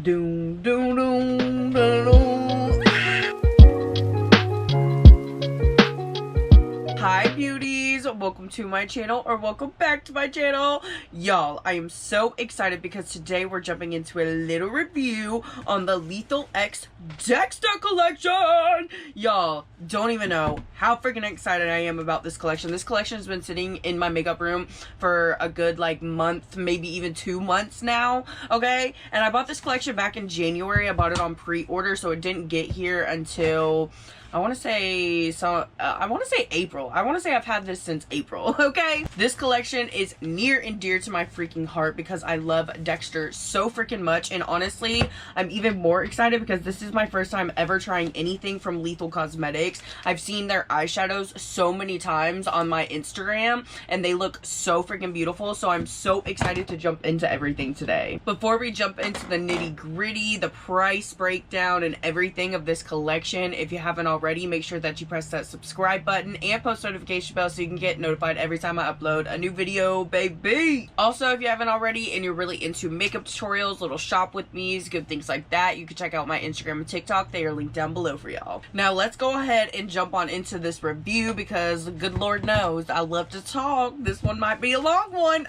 Doom, doom, doom, doom, doom. Hi beauties, welcome to my channel, or welcome back to my channel. Y'all, I am so excited because today we're jumping into a little review on the Lethal X Dexter collection. Y'all don't even know how freaking excited I am about this collection. This collection has been sitting in my makeup room for a good like month, maybe even 2 months now, okay? And I bought this collection back in January. I bought it on pre-order, so it didn't get here until I want to say April. I want to say I've had this since April, okay? This collection is near and dear to my freaking heart because I love Dexter so freaking much. And honestly, I'm even more excited because this is my first time ever trying anything from Lethal Cosmetics. I've seen their eyeshadows so many times on my Instagram and they look so freaking beautiful. So I'm so excited to jump into everything today. Before we jump into the nitty gritty, the price breakdown and everything of this collection, if you haven't already, make sure that you press that subscribe button and post notification bell so you can get notified every time I upload a new video, baby. Also, if you haven't already and you're really into makeup tutorials, little shop with me's, good things like that, you can check out my Instagram and TikTok. They are linked down below for y'all. Now let's go ahead and jump on into this review because good Lord knows I love to talk. This one might be a long one.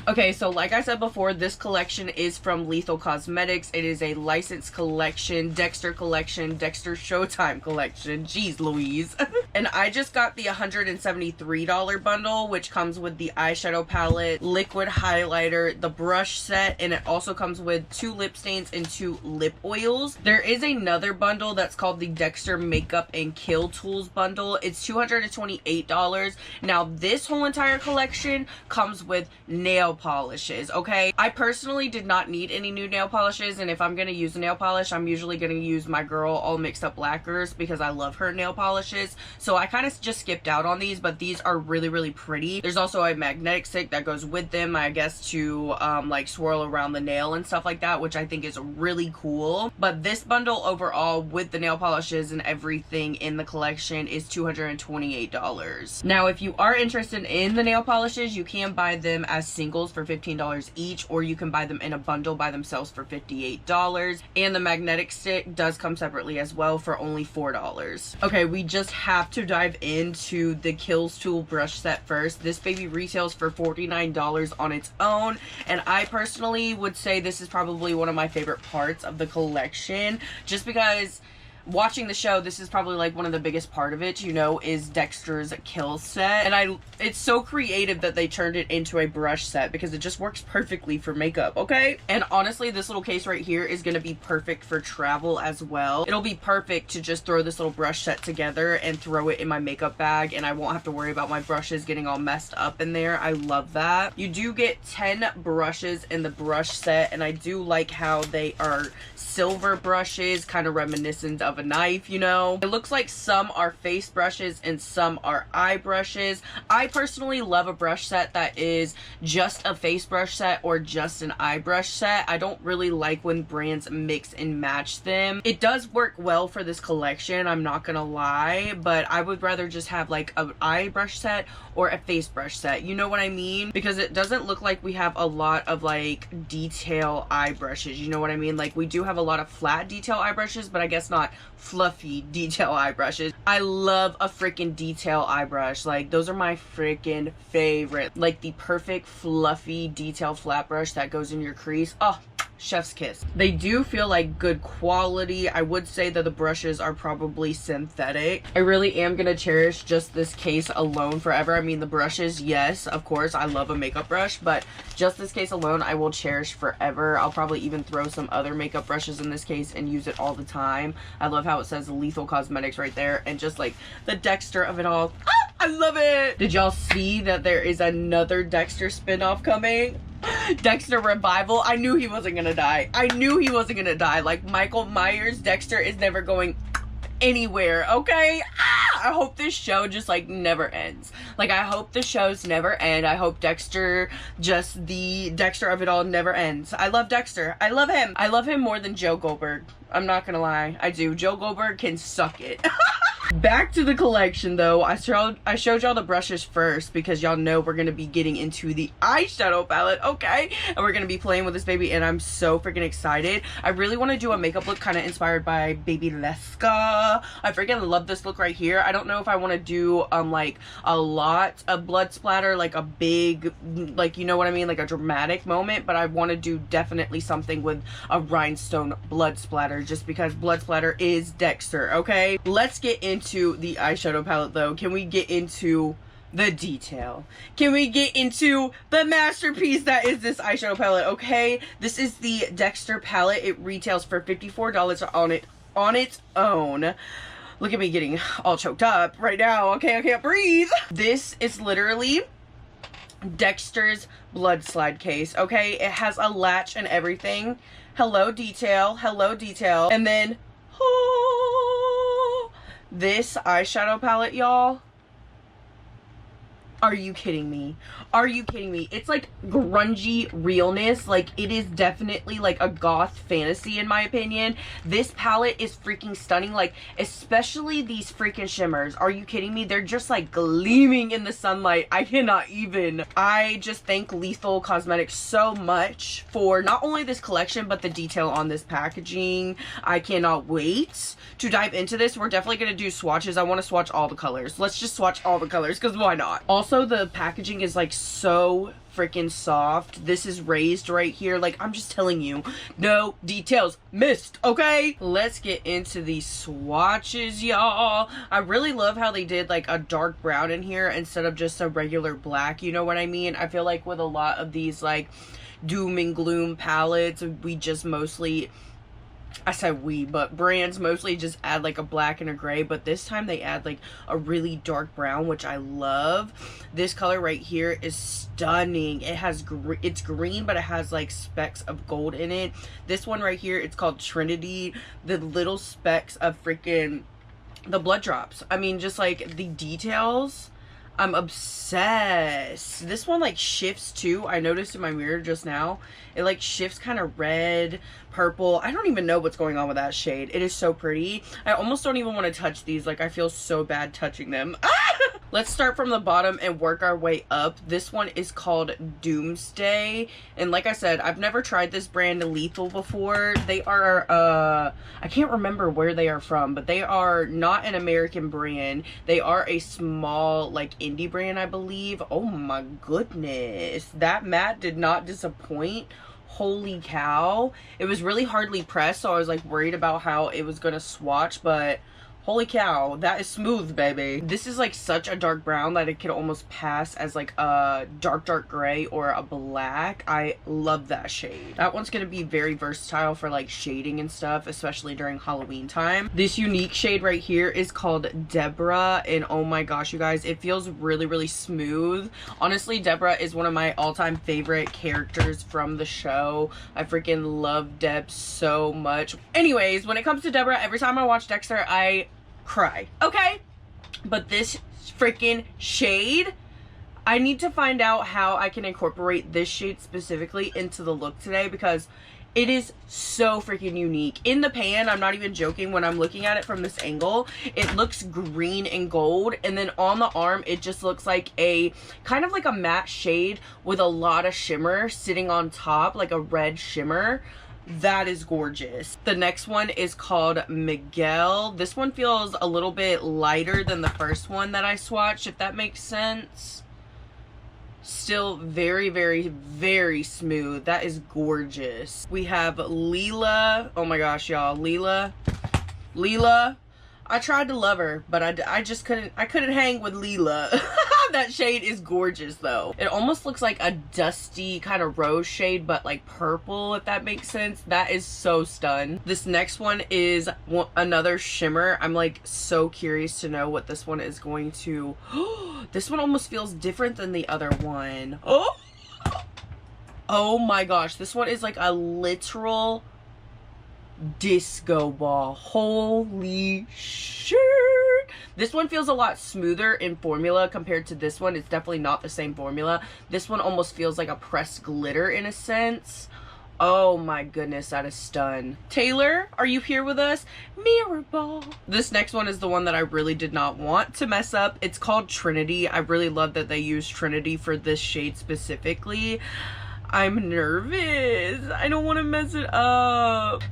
Okay, so like I said before, this collection is from Lethal Cosmetics. It is a licensed collection, Dexter collection, Dexter Showtime collection. Jeez Louise. And I just got the $173 bundle, which comes with the eyeshadow palette, liquid highlighter, the brush set, and it also comes with 2 lip stains and 2 lip oils. There is another bundle that's called the Dexter Makeup and Kill Tools bundle. It's $228. Now, this whole entire collection comes with nail polishes, okay? I personally did not need any new nail polishes, and if I'm gonna use a nail polish, I'm usually gonna use my girl All Mixed Up Lacquers because I love her nail polishes. So I kind of just skipped out on these, but these are really, really pretty. There's also a magnetic stick that goes with them, I guess, to like swirl around the nail and stuff like that, which I think is really cool. But this bundle overall with the nail polishes and everything in the collection is $228. Now, if you are interested in the nail polishes, you can buy them as singles for $15 each, or you can buy them in a bundle by themselves for $58. And the magnetic stick does come separately as well for only $4. Okay, we just have to dive into the Kills Tool brush set first. This baby retails for $49 on its own, and I personally would say this is probably one of my favorite parts of the collection, just because watching the show, this is probably like one of the biggest part of it, you know, is Dexter's kill set. And it's so creative that they turned it into a brush set because it just works perfectly for makeup, okay? And honestly, this little case right here is gonna be perfect for travel as well. It'll be perfect to just throw this little brush set together and throw it in my makeup bag, and I won't have to worry about my brushes getting all messed up in there. I love that. You do get 10 brushes in the brush set, and I do like how they are silver brushes, kind of reminiscent of a knife, you know. It looks like some are face brushes and some are eye brushes. I personally love a brush set that is just a face brush set or just an eye brush set. I don't really like when brands mix and match them. It does work well for this collection, I'm not gonna lie, but I would rather just have like an eye brush set or a face brush set, you know what I mean? Because it doesn't look like we have a lot of like detail eye brushes, you know what I mean? Like we do have a lot of flat detail eye brushes, but I guess not fluffy detail eye brushes. I love a freaking detail eye brush. Like those are my freaking favorite. Like the perfect fluffy detail flat brush that goes in your crease. Oh, chef's kiss. They do feel like good quality. I would say that the brushes are probably synthetic. I really am gonna cherish just this case alone forever. I mean, the brushes, yes, of course, I love a makeup brush, but just this case alone I will cherish forever. I'll probably even throw some other makeup brushes in this case and use it all the time. I love how it says Lethal Cosmetics right there, and just like the Dexter of it all. I love it. Did y'all see that there is another Dexter spinoff coming? Dexter Revival. I knew he wasn't gonna die. I knew he wasn't gonna die. Like Michael Myers, Dexter is never going anywhere, okay? I hope this show just like never ends. Like I hope the shows never end. I hope Dexter, just the Dexter of it all, never ends. I love Dexter. I love him. I love him more than Joe Goldberg. I'm not gonna lie. I do. Joe Goldberg can suck it. Back to the collection though. I showed y'all the brushes first because y'all know we're gonna be getting into the eyeshadow palette, okay? And we're gonna be playing with this baby, and I'm so freaking excited. I really want to do a makeup look kind of inspired by Baby Leska. I freaking love this look right here. I don't know if I want to do like a lot of blood splatter, like a big, like, you know what I mean, like a dramatic moment, but I want to do definitely something with a rhinestone blood splatter, just because blood splatter is Dexter, okay? Let's get into the eyeshadow palette though. Can we get into the detail? Can we get into the masterpiece that is this eyeshadow palette, okay? This is the Dexter palette. It retails for $54 on its own. Look at me getting all choked up right now. Okay, I can't breathe. This is literally Dexter's blood slide case, okay? It has a latch and everything. Hello detail, hello detail. And then, oh, this eyeshadow palette, y'all. Are you kidding me? Are you kidding me? It's like grungy realness. Like, it is definitely like a goth fantasy in my opinion. This palette is freaking stunning. Like, especially these freaking shimmers. Are you kidding me? They're just like gleaming in the sunlight. I cannot even. I just thank Lethal Cosmetics so much for not only this collection, but the detail on this packaging. I cannot wait to dive into this. We're definitely going to do swatches. I want to swatch all the colors. Let's just swatch all the colors, because why not? Also, the packaging is like so freaking soft. This is raised right here. Like, I'm just telling you, no details missed, okay? Let's get into these swatches, y'all. I really love how they did like a dark brown in here instead of just a regular black, you know what I mean? I feel like with a lot of these like doom and gloom palettes, we just mostly, I said we, but brands mostly just add like a black and a gray, but this time they add like a really dark brown, which I love. This color right here is stunning. It has it's green, but it has like specks of gold in it. This one right here, it's called Trinity. The little specks of freaking the blood drops. I mean, just like the details. I'm obsessed. This one like shifts too. I noticed in my mirror just now. It like shifts kind of red, purple. I don't even know what's going on with that shade. It is so pretty. I almost don't even want to touch these. Like, I feel so bad touching them. Let's start from the bottom and work our way up. This one is called Doomsday. And like I said, I've never tried this brand Lethal before. They are, I can't remember where they are from, but they are not an American brand. They are a small, like, indie brand, I believe. Oh my goodness. That matte did not disappoint. Holy cow. It was really hardly pressed, so I was like worried about how it was gonna swatch, but holy cow, that is smooth, baby. This is like such a dark brown that it could almost pass as like a dark gray or a black. I love that shade. That one's gonna be very versatile for like shading and stuff, especially during Halloween time. This unique shade right here is called Deborah, and oh my gosh, you guys, it feels really smooth. Honestly, Deborah is one of my all-time favorite characters from the show. I freaking love Deb so much. Anyways, when it comes to Deborah, every time I watch Dexter, I cry, okay? But this freaking shade, I need to find out how I can incorporate this shade specifically into the look today, because it is so freaking unique. In the pan, I'm not even joking, when I'm looking at it from this angle, it looks green and gold, and then on the arm it just looks like a kind of like a matte shade with a lot of shimmer sitting on top, like a red shimmer. That is gorgeous. The next one is called Miguel. This one feels a little bit lighter than the first one that I swatched, if that makes sense. Still very smooth. That is gorgeous. We have Leela. Oh my gosh, y'all. Leela. I tried to love her, but I just couldn't hang with Leela. That shade is gorgeous though. It almost looks like a dusty kind of rose shade, but like purple, if that makes sense. That is so stun. This next one is another shimmer. I'm like so curious to know what this one is going to. This one almost feels different than the other one. Oh my gosh, this one is like a literal disco ball. Holy shit. This one feels a lot smoother in formula compared to this one. It's definitely not the same formula. This one almost feels like a pressed glitter in a sense. Oh my goodness, that is stun. Taylor, are you here with us? Mirror ball. This next one is the one that I really did not want to mess up. It's called Trinity. I really love that they use Trinity for this shade specifically. I'm nervous. I don't want to mess it up.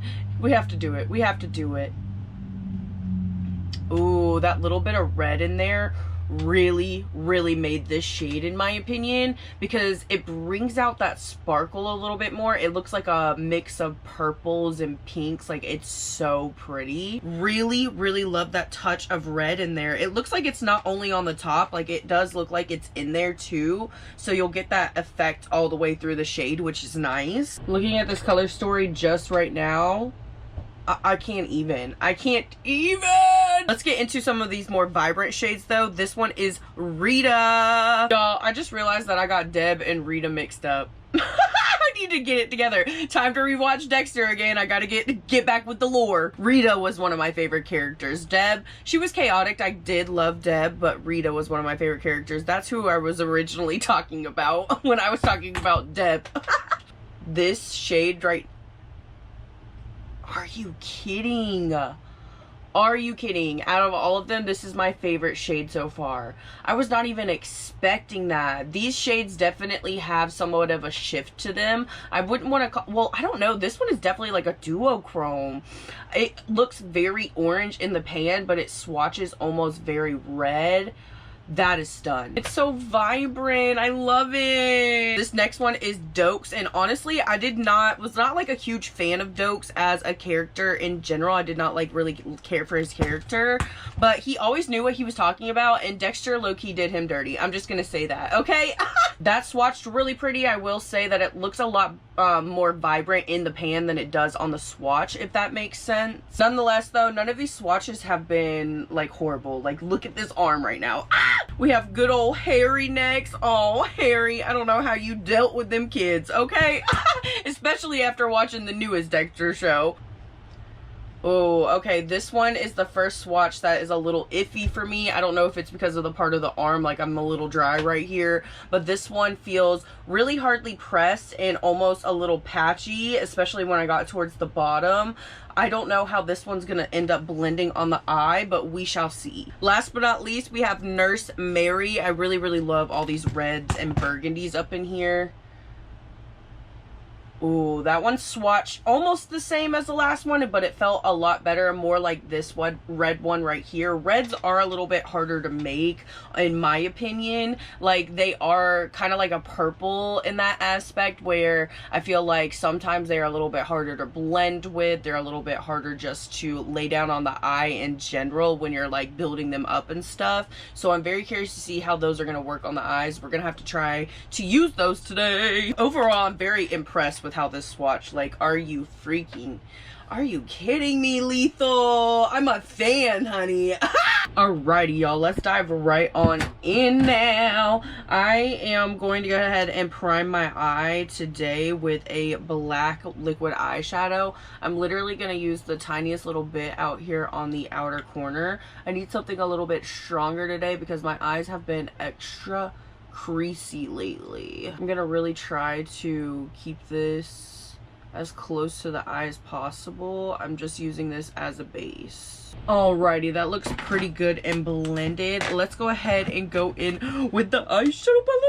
We have to do it. We have to do it. Ooh, that little bit of red in there really made this shade, in my opinion, because it brings out that sparkle a little bit more. It looks like a mix of purples and pinks. Like, it's so pretty. Really love that touch of red in there. It looks like it's not only on the top, like it does look like it's in there too, so you'll get that effect all the way through the shade, which is nice. Looking at this color story just right now, I can't even. Let's get into some of these more vibrant shades though. This one is Rita. Y'all, I just realized that I got Deb and Rita mixed up. I need to get it together. Time to rewatch Dexter again. I gotta get back with the lore. Rita was one of my favorite characters. Deb, she was chaotic. I did love Deb, but Rita was one of my favorite characters. That's who I was originally talking about when I was talking about Deb. This shade right... Are you kidding? Are you kidding? Out of all of them, this is my favorite shade so far. I was not even expecting that. These shades definitely have somewhat of a shift to them. I wouldn't want to call... Well, I don't know. This one is definitely like a duochrome. It looks very orange in the pan, but it swatches almost very red. That is stun. It's so vibrant. I love it. This next one is Dokes, and honestly, was not like a huge fan of Dokes as a character in general. I did not like really care for his character, but he always knew what he was talking about, and Dexter low-key did him dirty. I'm just gonna say that, okay? That swatched really pretty. I will say that it looks a lot more vibrant in the pan than it does on the swatch, if that makes sense. Nonetheless though, none of these swatches have been like horrible. Like, look at this arm right now. We have good old Harry next. Oh, Harry, I don't know how you dealt with them kids, okay? Especially after watching the newest Dexter show. Oh, okay, this one is the first swatch that is a little iffy for me. I don't know if it's because of the part of the arm, like I'm a little dry right here, but this one feels really hardly pressed and almost a little patchy, especially when I got towards the bottom. I don't know how this one's gonna end up blending on the eye, but we shall see. Last but not least, we have Nurse Mary. I really love all these reds and burgundies up in here. Ooh, that one swatched almost the same as the last one, but it felt a lot better, more like this one, red one right here. Reds are a little bit harder to make, in my opinion. Like, they are kind of like a purple in that aspect, where I feel like sometimes they're a little bit harder to blend with. They're a little bit harder just to lay down on the eye in general when you're like building them up and stuff. So I'm very curious to see how those are going to work on the eyes. We're going to have to try to use those today. Overall, I'm very impressed with how this swatch, like, are you kidding me, Lethal? I'm a fan, honey. Alrighty, y'all, let's dive right on in now. I am going to go ahead and prime my eye today with a black liquid eyeshadow. I'm literally going to use the tiniest little bit out here on the outer corner. I need something a little bit stronger today because my eyes have been extra creasy lately. I'm gonna really try to keep this as close to the eye as possible. I'm just using this as a base. Alrighty, that looks pretty good and blended. Let's go ahead and go in with the eyeshadow palette.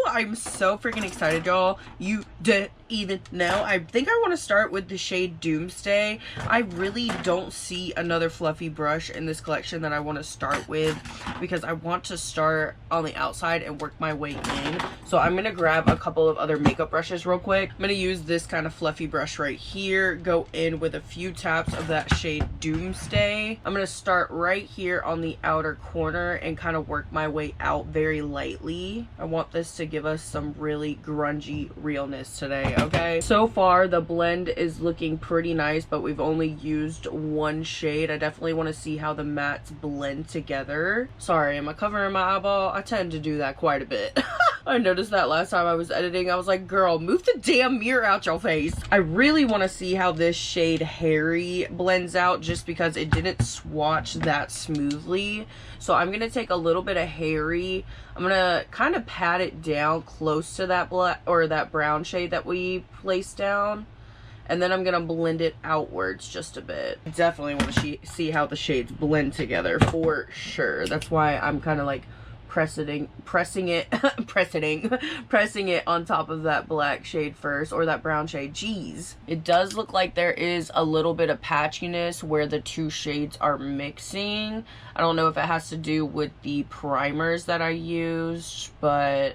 I'm so freaking excited, y'all. You didn't even know. I think I want to start with the shade Doomsday. I really don't see another fluffy brush in this collection that I want to start with, because I want to start on the outside and work my way in. So I'm going to grab a couple of other makeup brushes real quick. I'm going to use this kind of fluffy brush right here, go in with a few taps of that shade Doomsday. I'm going to start right here on the outer corner and kind of work my way out very lightly. I want this to give us some really grungy realness today, okay? So far, the blend is looking pretty nice, but we've only used one shade. I definitely want to see how the mattes blend together. Sorry, am I covering my eyeball? I tend to do that quite a bit. I noticed that last time I was editing. I was like, girl, move the damn mirror out your face. I really want to see how this shade Harry blends out, just because it didn't swatch that smoothly. So I'm going to take a little bit of Harry. I'm going to kind of pat it down close to that black or that brown shade that we placed down. And then I'm gonna blend it outwards just a bit. Definitely want to see how the shades blend together for sure. That's why I'm kind of like pressing it on top of that black shade first, or that brown shade. Jeez, it does look like there is a little bit of patchiness where the two shades are mixing. I don't know if it has to do with the primers that I used, but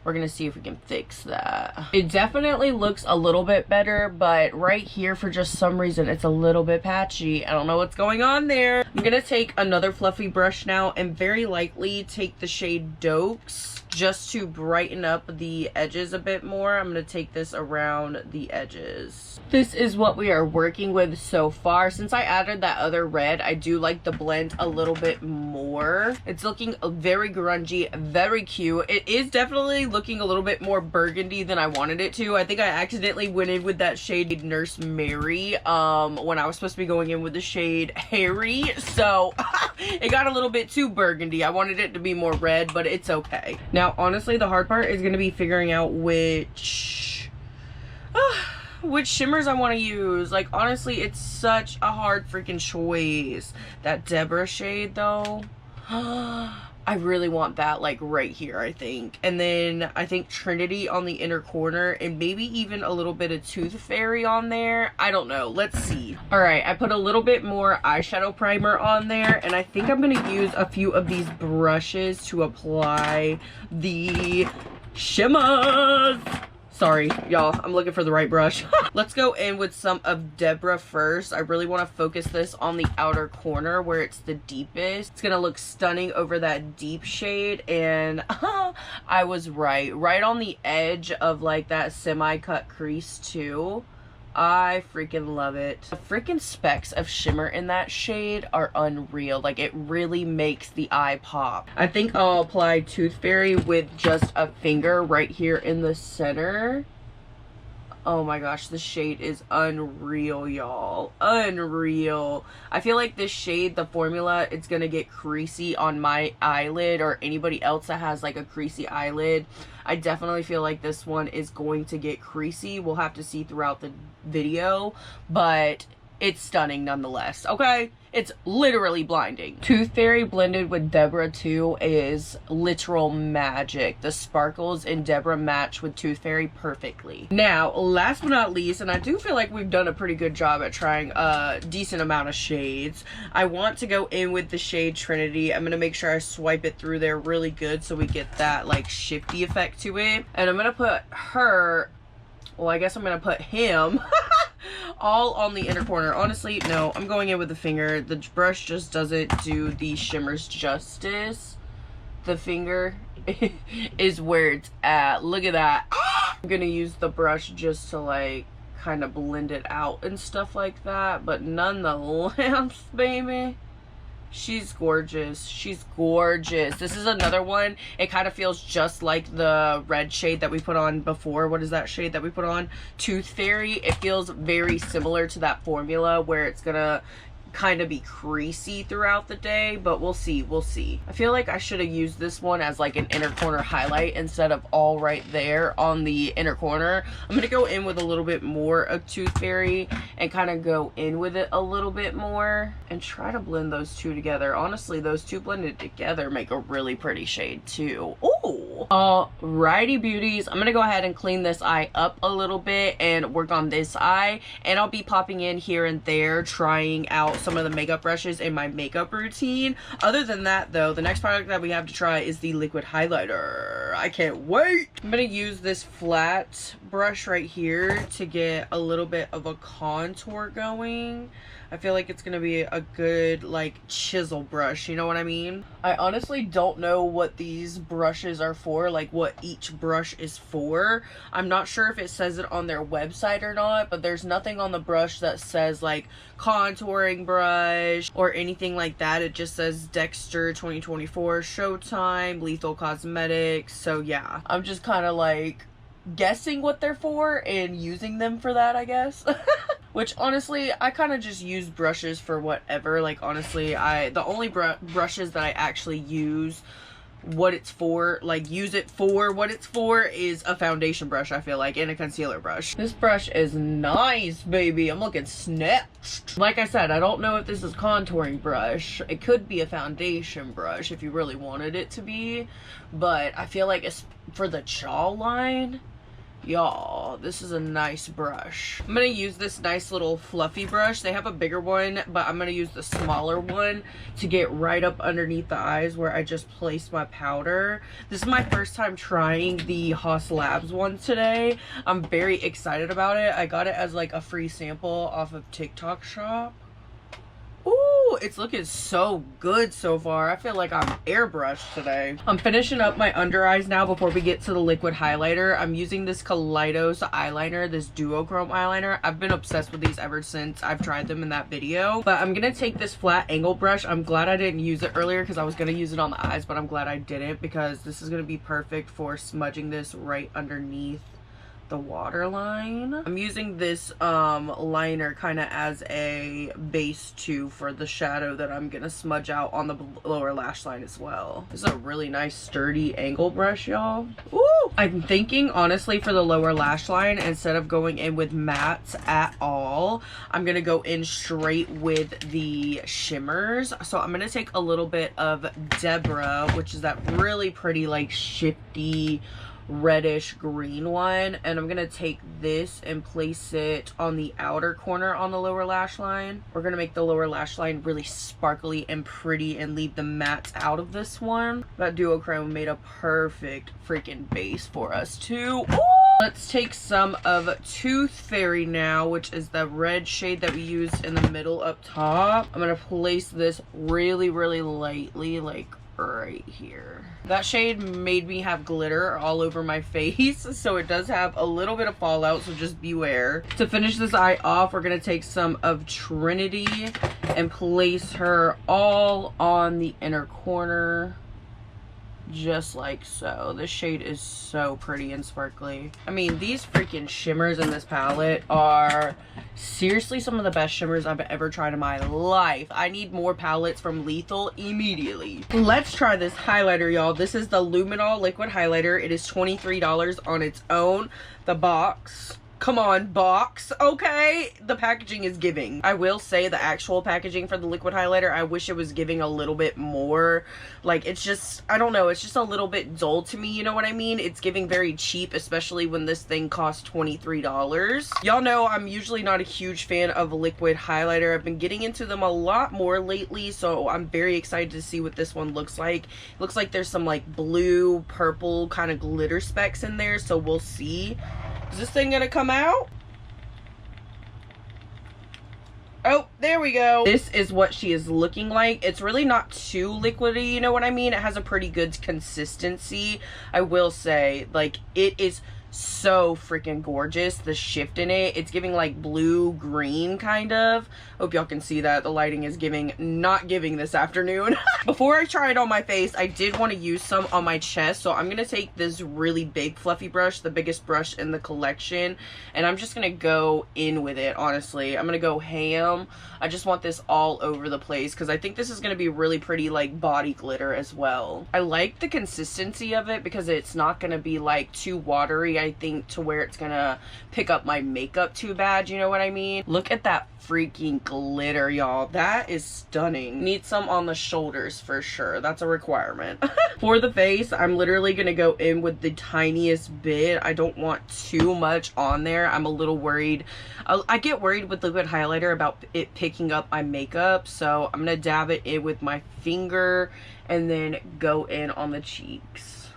we're gonna see if we can fix that. It definitely looks a little bit better, but right here, for just some reason, it's a little bit patchy. I don't know what's going on there. I'm gonna take another fluffy brush now and very lightly take the shade Dokes just to brighten up the edges a bit more. I'm gonna take this around the edges. This is what we are working with so far. Since I added that other red, I do like the blend a little bit more. It's looking very grungy, very cute. It is definitely looking a little bit more burgundy than I wanted it to. I think I accidentally went in with that shade Nurse Mary when I was supposed to be going in with the shade Harry, so it got a little bit too burgundy. I wanted it to be more red, but it's okay. Now honestly, the hard part is going to be figuring out which shimmers I want to use. Like, honestly, it's such a hard freaking choice. That Deborah shade though, I really want that like right here, I think. And then I think Trinity on the inner corner, and maybe even a little bit of Tooth Fairy on there. I don't know. Let's see. All right, I put a little bit more eyeshadow primer on there, and I think I'm going to use a few of these brushes to apply the shimmers. Sorry, y'all, I'm looking for the right brush. Let's go in with some of Deborah first. I really want to focus this on the outer corner where it's the deepest. It's gonna look stunning over that deep shade, and I was right. Right on the edge of like that semi-cut crease too. I freaking love it. The freaking specks of shimmer in that shade are unreal. Like, it really makes the eye pop. I think I'll apply Tooth Fairy with just a finger right here in the center. Oh my gosh, the shade is unreal, y'all. Unreal. I feel like this shade, the formula, it's gonna get creasy on my eyelid, or anybody else that has like a creasy eyelid. I definitely feel like this one is going to get creasy. We'll have to see throughout the video, but it's stunning nonetheless, okay? It's literally blinding. Tooth Fairy blended with Deborah 2 is literal magic. The sparkles in Deborah match with Tooth Fairy perfectly. Now, last but not least, and I do feel like we've done a pretty good job at trying a decent amount of shades, I want to go in with the shade Trinity. I'm gonna make sure I swipe it through there really good so we get that like shifty effect to it. And I'm gonna put her, well, I guess I'm gonna put him all on the inner corner. Honestly, no, I'm going in with the finger. The brush just doesn't do the shimmers justice. The finger is where it's at. Look at that. I'm gonna use the brush just to like kind of blend it out and stuff like that, but nonetheless, baby, she's gorgeous. She's gorgeous. This is another one. It kind of feels just like the red shade that we put on before. What is that shade that we put on? Tooth Fairy. It feels very similar to that formula where it's gonna kind of be creasy throughout the day, but we'll see. We'll see. I feel like I should have used this one as like an inner corner highlight instead of all right there on the inner corner. I'm gonna go in with a little bit more of Tooth Fairy and kind of go in with it a little bit more and try to blend those two together. Honestly, those two blended together make a really pretty shade too. Ooh. Alrighty, beauties. I'm gonna go ahead and clean this eye up a little bit and work on this eye, and I'll be popping in here and there trying out some of the makeup brushes in my makeup routine. Other than that though, the next product that we have to try is the liquid highlighter. I can't wait. I'm gonna use this flat brush right here to get a little bit of a contour going. I feel like it's gonna be a good like chisel brush, you know what I mean? I honestly don't know what these brushes are for, like what each brush is for. I'm not sure if it says it on their website or not, but there's nothing on the brush that says like contouring brush or anything like that. It just says Dexter 2024 Showtime Lethal Cosmetics. So yeah, I'm just kind of like guessing what they're for and using them for that, I guess. Which honestly, I kind of just use brushes for whatever. Like honestly, the only brushes that I actually use what it's for, like use it for what it's for, is a foundation brush, I feel like, and a concealer brush. This brush is nice, baby. I'm looking snatched. Like I said, I don't know if this is contouring brush. It could be a foundation brush if you really wanted it to be, but I feel like it's for the jawline. Y'all, this is a nice brush. I'm gonna use this nice little fluffy brush. They have a bigger one, but I'm gonna use the smaller one to get right up underneath the eyes where I just placed my powder. This is my first time trying the Haus Labs one today. I'm very excited about it. I got it as like a free sample off of TikTok Shop. Ooh, it's looking so good so far. I feel like I'm airbrushed today. I'm finishing up my under eyes now before we get to the liquid highlighter. I'm using this Kaleidos eyeliner, this duochrome eyeliner. I've been obsessed with these ever since I've tried them in that video. But I'm gonna take this flat angle brush. I'm glad I didn't use it earlier because I was gonna use it on the eyes, but I'm glad I didn't because this is gonna be perfect for smudging this right underneath the waterline. I'm using this liner kind of as a base too for the shadow that I'm gonna smudge out on the lower lash line as well. This is a really nice sturdy angle brush, y'all. Ooh! I'm thinking honestly for the lower lash line, instead of going in with mattes at all, I'm gonna go in straight with the shimmers. So I'm gonna take a little bit of Deborah, which is that really pretty like shifty reddish green one, and I'm gonna take this and place it on the outer corner on the lower lash line. We're gonna make the lower lash line really sparkly and pretty and leave the mattes out of this one. That duochrome made a perfect freaking base for us too. Ooh! Let's take some of Tooth Fairy now, which is the red shade that we used in the middle up top. I'm gonna place this really lightly, like right here. That shade made me have glitter all over my face, so it does have a little bit of fallout, so just beware. To finish this eye off, we're gonna take some of Trinity and place her all on the inner corner, just like so. This shade is so pretty and sparkly. I mean, these freaking shimmers in this palette are seriously some of the best shimmers I've ever tried in my life. I need more palettes from Lethal immediately. Let's try this highlighter, y'all. This is the Luminol liquid highlighter. It is $23 on its own. The box, come on, box, okay? The packaging is giving. I will say the actual packaging for the liquid highlighter, I wish it was giving a little bit more. Like, it's just, I don't know, it's just a little bit dull to me, you know what I mean? It's giving very cheap, especially when this thing costs $23. Y'all know I'm usually not a huge fan of liquid highlighter. I've been getting into them a lot more lately, so I'm very excited to see what this one looks like. It looks like there's some like blue, purple kind of glitter specks in there, so we'll see. Is this thing gonna come out? Oh, there we go. This is what she is looking like. It's really not too liquidy, you know what I mean? It has a pretty good consistency. I will say, like, it is so freaking gorgeous. The shift in it, it's giving like blue green kind of. Hope y'all can see that. The lighting is not giving this afternoon. Before I try it on my face, I did want to use some on my chest, so I'm gonna take this really big fluffy brush, the biggest brush in the collection, and I'm just gonna go in with it. Honestly, I'm gonna go ham. I just want this all over the place because I think this is gonna be really pretty like body glitter as well. I like the consistency of it because it's not gonna be like too watery, I think, to where it's gonna pick up my makeup too bad, you know what I mean? Look at that freaking glitter, y'all. That is stunning. Need some on the shoulders for sure. That's a requirement. For the face, I'm literally gonna go in with the tiniest bit. I don't want too much on there. I'm a little worried. I get worried with liquid highlighter about it picking up my makeup, so I'm gonna dab it in with my finger and then go in on the cheeks.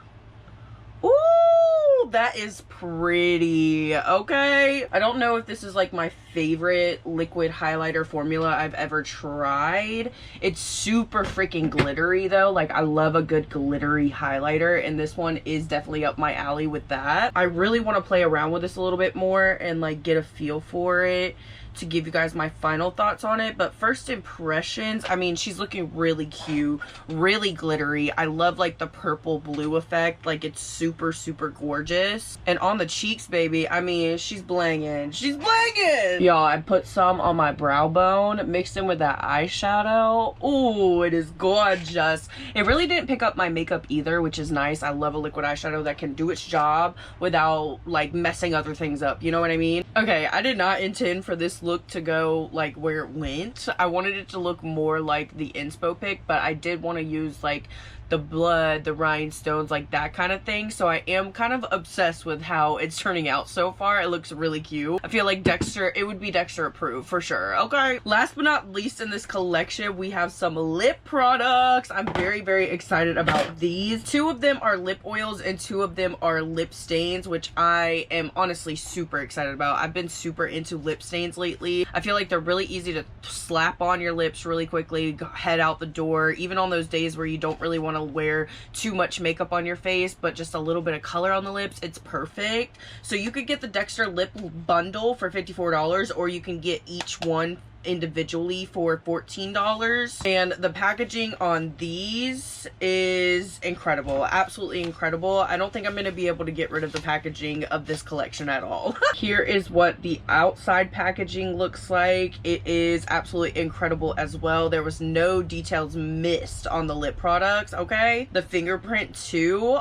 Ooh, that is pretty. Okay, I don't know if this is like my favorite liquid highlighter formula I've ever tried. It's super freaking glittery though. Like, I love a good glittery highlighter, and this one is definitely up my alley with that. I really want to play around with this a little bit more and like get a feel for it to give you guys my final thoughts on it. But first impressions, I mean, she's looking really cute, really glittery. I love like the purple blue effect. Like, it's super, super gorgeous. And on the cheeks, baby, I mean, she's blanging. She's blanging! Y'all, I put some on my brow bone, mixed in with that eyeshadow. Ooh, it is gorgeous. It really didn't pick up my makeup either, which is nice. I love a liquid eyeshadow that can do its job without like messing other things up, you know what I mean? Okay, I did not intend for this look to go like where it went. I wanted it to look more like the inspo pic, but I did want to use like the blood, the rhinestones, like that kind of thing. So I am kind of obsessed with how it's turning out so far. It looks really cute. I feel like Dexter, it would be Dexter approved for sure. Okay, last but not least in this collection, we have some lip products. I'm very, very excited about these. 2 of them are lip oils and 2 of them are lip stains, which I am honestly super excited about. I've been super into lip stains lately. I feel like they're really easy to slap on your lips really quickly, head out the door, even on those days where you don't really want to wear too much makeup on your face, but just a little bit of color on the lips. It's perfect. So you could get the Dexter lip bundle for $54, or you can get each one individually for $14. And the packaging on these is incredible, absolutely incredible. I don't think I'm going to be able to get rid of the packaging of this collection at all. Here is what the outside packaging looks like. It is absolutely incredible as well. There was no details missed on the lip products. Okay, the fingerprint too.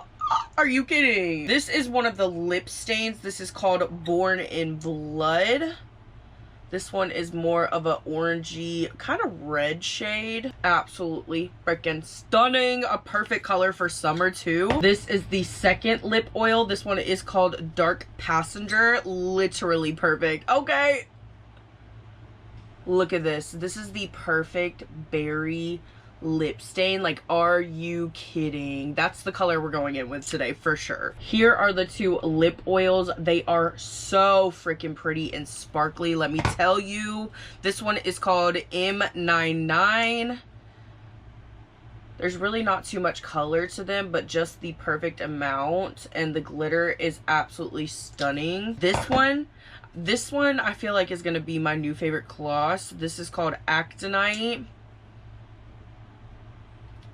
Are you kidding? This is one of the lip stains. This is called Born in Blood. This one is more of a orangey kind of red shade. Absolutely freaking stunning. A perfect color for summer too. This is the second lip oil. This one is called Dark Passenger. Literally perfect. Okay. Look at this. This is the perfect berry lip stain. Like, are you kidding? That's the color we're going in with today for sure. Here are the 2 lip oils. They are so freaking pretty and sparkly, let me tell you. This one is called M99. There's really not too much color to them, but just the perfect amount, and the glitter is absolutely stunning. This one I feel like is going to be my new favorite gloss. This is called Actinite.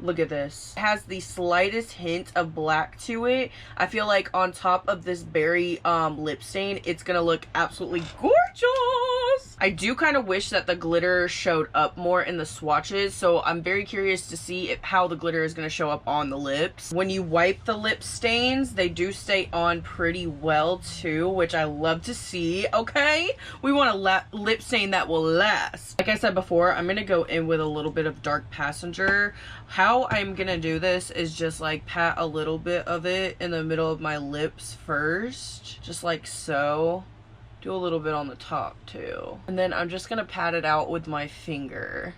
Look at this. It has the slightest hint of black to it. I feel like on top of this berry lip stain, it's gonna look absolutely gorgeous. I do kind of wish that the glitter showed up more in the swatches, so I'm very curious to see how the glitter is going to show up on the lips. When you wipe the lip stains, they do stay on pretty well too, which I love to see. Okay, we want a lip stain that will last. Like I said before, I'm going to go in with a little bit of Dark Passenger. How I'm going to do this is just like pat a little bit of it in the middle of my lips first, just like so. Do a little bit on the top too. And then I'm just gonna pat it out with my finger.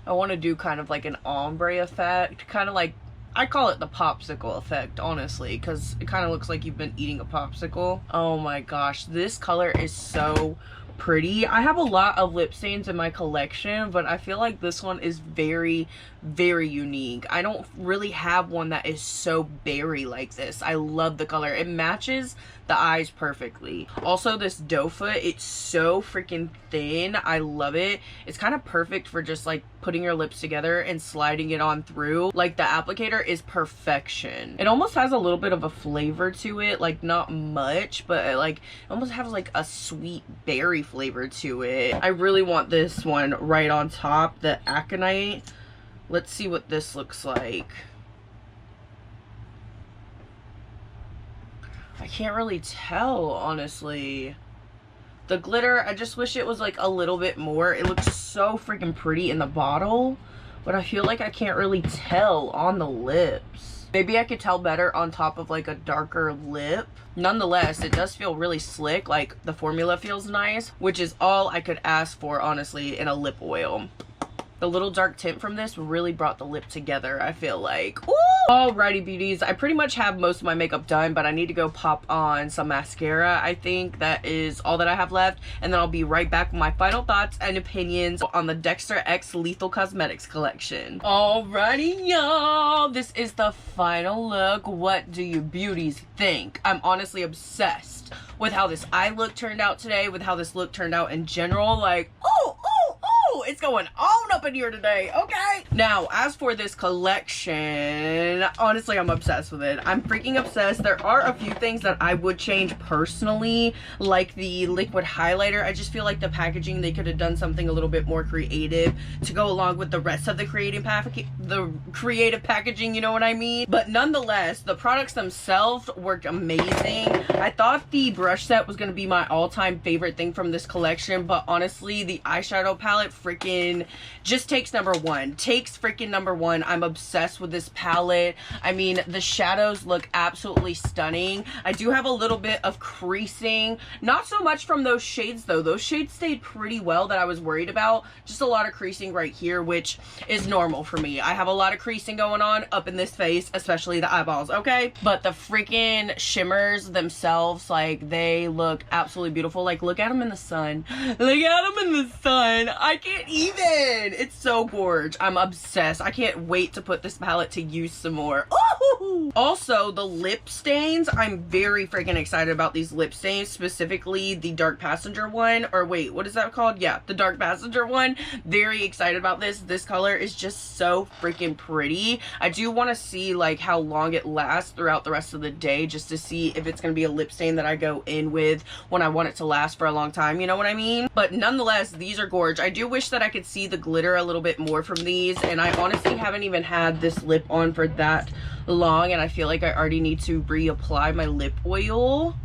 I want to do kind of like an ombre effect, kind of like, I call it the popsicle effect, honestly, because it kind of looks like you've been eating a popsicle. Oh my gosh, this color is so pretty. I have a lot of lip stains in my collection, but I feel like this one is very, very unique. I don't really have one that is so berry like this. I love the color. It matches the eyes perfectly. Also, this doe foot, it's so freaking thin. I love it. It's kind of perfect for just like putting your lips together and sliding it on through. Like, the applicator is perfection. It almost has a little bit of a flavor to it, like not much, but like it almost has like a sweet berry flavor to it. I really want this one right on top, the Aconite. Let's see what this looks like. I can't really tell, honestly. The glitter, I just wish it was like a little bit more. It looks so freaking pretty in the bottle, but I feel like I can't really tell on the lips. Maybe I could tell better on top of like a darker lip. Nonetheless, it does feel really slick. Like, the formula feels nice, which is all I could ask for, honestly, in a lip oil. The little dark tint from this really brought the lip together, I feel like. Ooh! Alrighty, beauties. I pretty much have most of my makeup done, but I need to go pop on some mascara. I think that is all that I have left. And then I'll be right back with my final thoughts and opinions on the Dexter X Lethal Cosmetics collection. Alrighty, y'all. This is the final look. What do you beauties think? I'm honestly obsessed with how this eye look turned out today, with how this look turned out in general. Like, it's going on up in here today, okay? Now, as for this collection, honestly, I'm obsessed with it. I'm freaking obsessed. There are a few things that I would change personally, like the liquid highlighter. I just feel like the packaging, they could have done something a little bit more creative to go along with the rest of the creative packaging, you know what I mean? But nonetheless, the products themselves worked amazing. I thought the brush set was going to be my all-time favorite thing from this collection, but honestly, the eyeshadow palette freaking just takes number one. I'm obsessed with this palette. I mean, the shadows look absolutely stunning. I do have a little bit of creasing, not so much from those shades though. Those shades stayed pretty well that I was worried about. Just a lot of creasing right here, which is normal for me. I have a lot of creasing going on up in this face, especially the eyeballs, okay? But the freaking shimmers themselves, like, they look absolutely beautiful. Like, look at them in the sun. Look at them in the sun. I can't even. It's so gorgeous. I'm obsessed. I can't wait to put this palette to use some more. Ooh! Also, the lip stains. I'm very freaking excited about these lip stains, specifically the Dark Passenger one. Or wait, what is that called? Yeah, the Dark Passenger one. Very excited about this. This color is just so freaking pretty. I do want to see like how long it lasts throughout the rest of the day, just to see if it's going to be a lip stain that I go in with when I want it to last for a long time, you know what I mean? But nonetheless, these are gorgeous. I do wish that I could see the glitter a little bit more from these, and I honestly haven't even had this lip on for that long, and I feel like I already need to reapply my lip oil.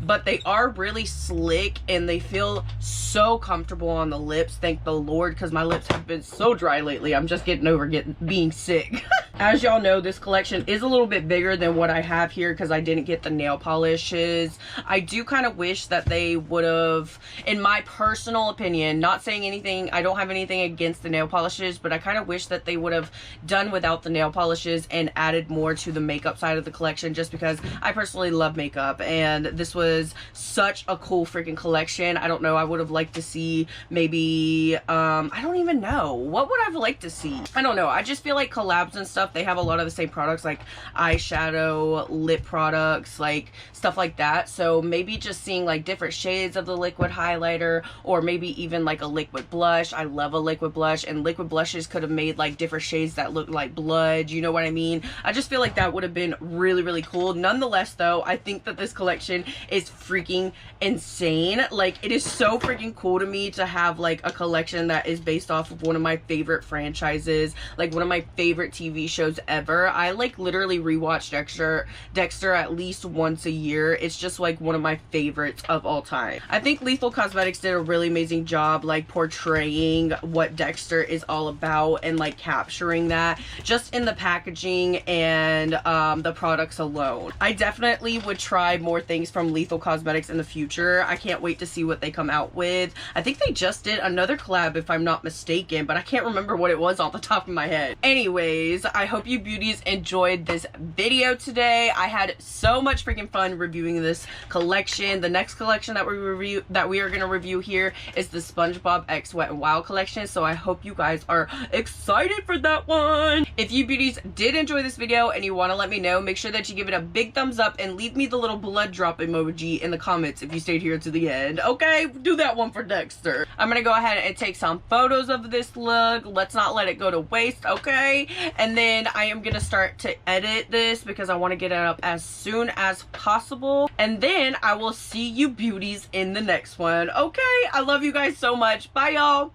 But they are really slick and they feel so comfortable on the lips, thank the Lord, because my lips have been so dry lately. I'm just getting over being sick. As y'all know, this collection is a little bit bigger than what I have here because I didn't get the nail polishes. I do kind of wish that they would have, in my personal opinion, not saying anything, I don't have anything against the nail polishes, but I kind of wish that they would have done without the nail polishes and added more to the makeup side of the collection, just because I personally love makeup and this was such a cool freaking collection. I don't know, I would have liked to see maybe I don't even know, what would I have liked to see? I don't know, I just feel like collabs and stuff, they have a lot of the same products, like eyeshadow, lip products, like stuff like that. So maybe just seeing like different shades of the liquid highlighter, or maybe even like a liquid blush. I love a liquid blush, and liquid blushes could have made like different shades that look like blood, you know what I mean? I just feel like that would have been really, really cool. Nonetheless though, I think that this collection is freaking insane. Like, it is so freaking cool to me to have like a collection that is based off of one of my favorite franchises, like one of my favorite TV shows ever. I like literally rewatch Dexter at least once a year. It's just like one of my favorites of all time. I think Lethal Cosmetics did a really amazing job like portraying what Dexter is all about and like capturing that just in the packaging and the products alone. I definitely would try more things from Lethal Cosmetics in the future. I can't wait to see what they come out with. I think they just did another collab if I'm not mistaken, but I can't remember what it was off the top of my head. Anyways, I hope you beauties enjoyed this video today. I had so much freaking fun reviewing this collection. The next collection that we are going to review here is the SpongeBob X Wet n Wild collection, so I hope you guys are excited for that one. If you beauties did enjoy this video and you want to let me know, make sure that you give it a big thumbs up and leave me the little blood drop emoji in the comments if you stayed here to the end. Okay, do that one for Dexter. I'm gonna go ahead and take some photos of this look. Let's not let it go to waste, okay? And then I am gonna start to edit this because I want to get it up as soon as possible, and then I will see you beauties in the next one. Okay, I love you guys so much. Bye, y'all.